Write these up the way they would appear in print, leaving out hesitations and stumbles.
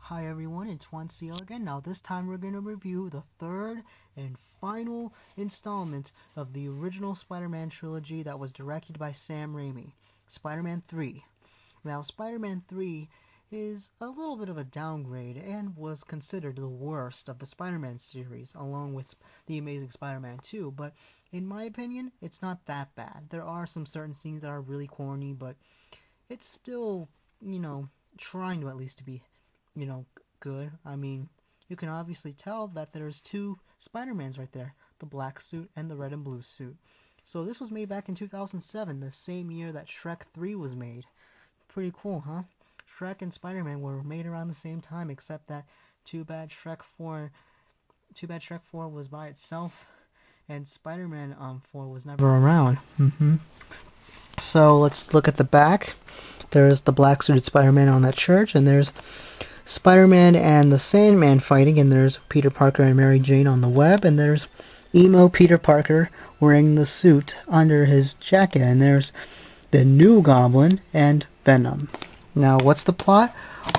Hi everyone, it's Juan Seal again. Now this time we're going to review the third and final installment of the original Spider-Man trilogy that was directed by Sam Raimi, Spider-Man 3. Now Spider-Man 3 is a little bit of a downgrade and was considered the worst of the Spider-Man series, along with The Amazing Spider-Man 2, but in my opinion, it's not that bad. There are some certain scenes that are really corny, but it's still, trying to at least to be good. I mean, you can obviously tell that there's two Spider-Mans right there, the black suit and the red and blue suit. So this was made back in 2007, the same year that Shrek 3 was made. Pretty cool, huh? Shrek and Spider-Man were made around the same time, except that too bad Shrek 4 was by itself and Spider-Man 4 was never around. So let's look at the back. There's the black suited Spider-Man on that church, and there's Spider-Man and the Sandman fighting, and there's Peter Parker and Mary Jane on the web, and there's emo Peter Parker wearing the suit under his jacket, and there's the New Goblin and Venom. Now, what's the plot?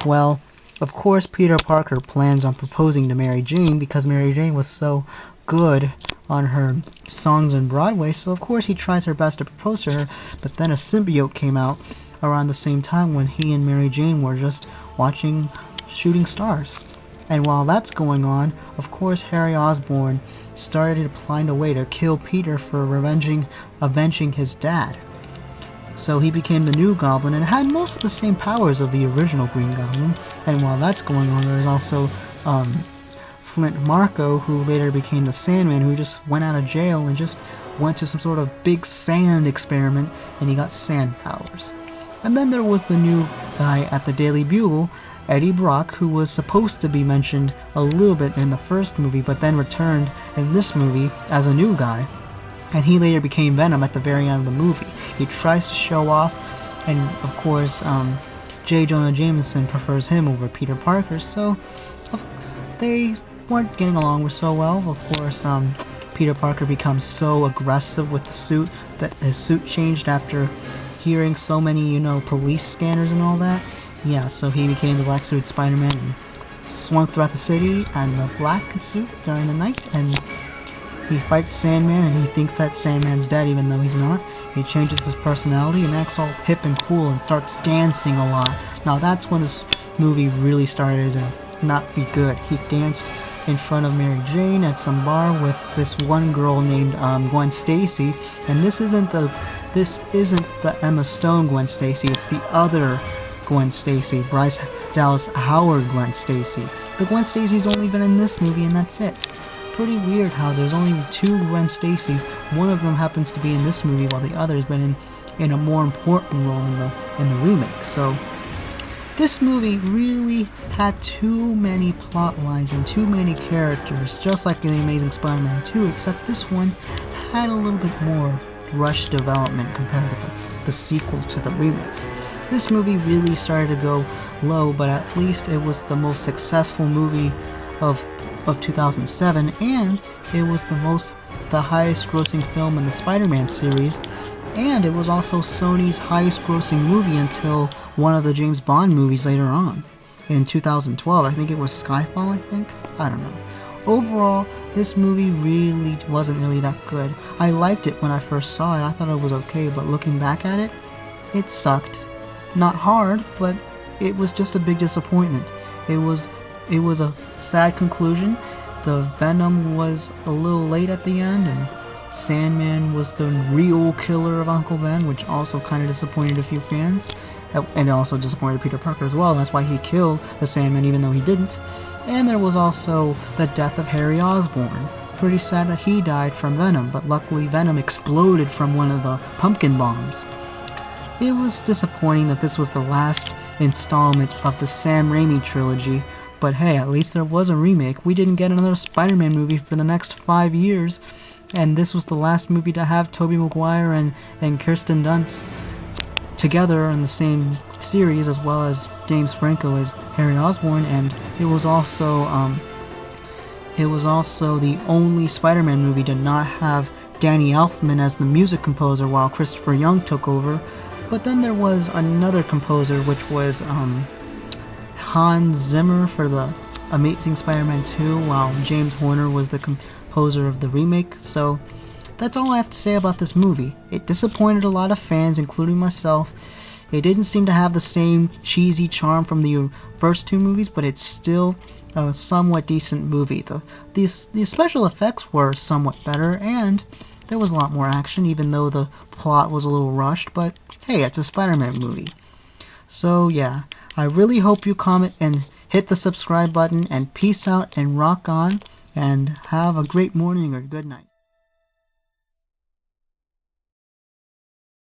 Well, of course, Peter Parker plans on proposing to Mary Jane because Mary Jane was so good on her songs on Broadway, so of course he tries her best to propose to her, but then a symbiote came out around the same time when he and Mary Jane were just watching Shooting Stars. And while that's going on, of course Harry Osborn started to find a way to kill Peter for avenging his dad. So he became the New Goblin and had most of the same powers of the original Green Goblin. And while that's going on, there's also Flint Marko, who later became the Sandman, who just went out of jail and just went to some sort of big sand experiment, and he got sand powers. And then there was the new guy at the Daily Bugle, Eddie Brock, who was supposed to be mentioned a little bit in the first movie, but then returned in this movie as a new guy. And he later became Venom at the very end of the movie. He tries to show off, and of course, J. Jonah Jameson prefers him over Peter Parker, so they weren't getting along so well. Of course, Peter Parker becomes so aggressive with the suit that his suit changed after hearing so many, police scanners and all that. Yeah, so he became the black suited Spider-Man and swung throughout the city in the black suit during the night, and he fights Sandman, and he thinks that Sandman's dead even though he's not. He changes his personality and acts all hip and cool and starts dancing a lot. Now that's when this movie really started to not be good. He danced in front of Mary Jane at some bar with this one girl named Gwen Stacy, and this isn't the Emma Stone Gwen Stacy, it's the other Gwen Stacy, Bryce Dallas Howard Gwen Stacy. The Gwen Stacy's only been in this movie and that's it. Pretty weird how there's only two Gwen Stacys. One of them happens to be in this movie while the other's been in a more important role in the remake. So this movie really had too many plot lines and too many characters, just like in The Amazing Spider-Man 2, except this one had a little bit more rushed development compared to the sequel to the remake. This movie really started to go low, but at least it was the most successful movie of 2007, and it was the highest grossing film in the Spider-Man series, and it was also Sony's highest grossing movie until one of the James Bond movies later on in 2012. I think it was Skyfall, I don't know. Overall, this movie really wasn't really that good. I liked it when I first saw it. I thought it was okay, but looking back at it, it sucked. Not hard, but it was just a big disappointment. It was a sad conclusion. The Venom was a little late at the end, and Sandman was the real killer of Uncle Ben, which also kind of disappointed a few fans. And it also disappointed Peter Parker as well, and that's why he killed the Sandman even though he didn't. And there was also the death of Harry Osborn. Pretty sad that he died from Venom, but luckily Venom exploded from one of the pumpkin bombs. It was disappointing that this was the last installment of the Sam Raimi trilogy, but hey, at least there was a remake. We didn't get another Spider-Man movie for the next 5 years, and this was the last movie to have Tobey Maguire and Kirsten Dunst together in the same series, as well as James Franco as Harry Osborn, and it was also the only Spider-Man movie to not have Danny Elfman as the music composer while Christopher Young took over. But then there was another composer, which was Hans Zimmer for the Amazing Spider-Man 2, while James Horner was the composer of the remake. So that's all I have to say about this movie. It disappointed a lot of fans, including myself. It didn't seem to have the same cheesy charm from the first two movies, but it's still a somewhat decent movie. The special effects were somewhat better, and there was a lot more action, even though the plot was a little rushed. But hey, it's a Spider-Man movie. So yeah, I really hope you comment and hit the subscribe button, and peace out and rock on, and have a great morning or good night.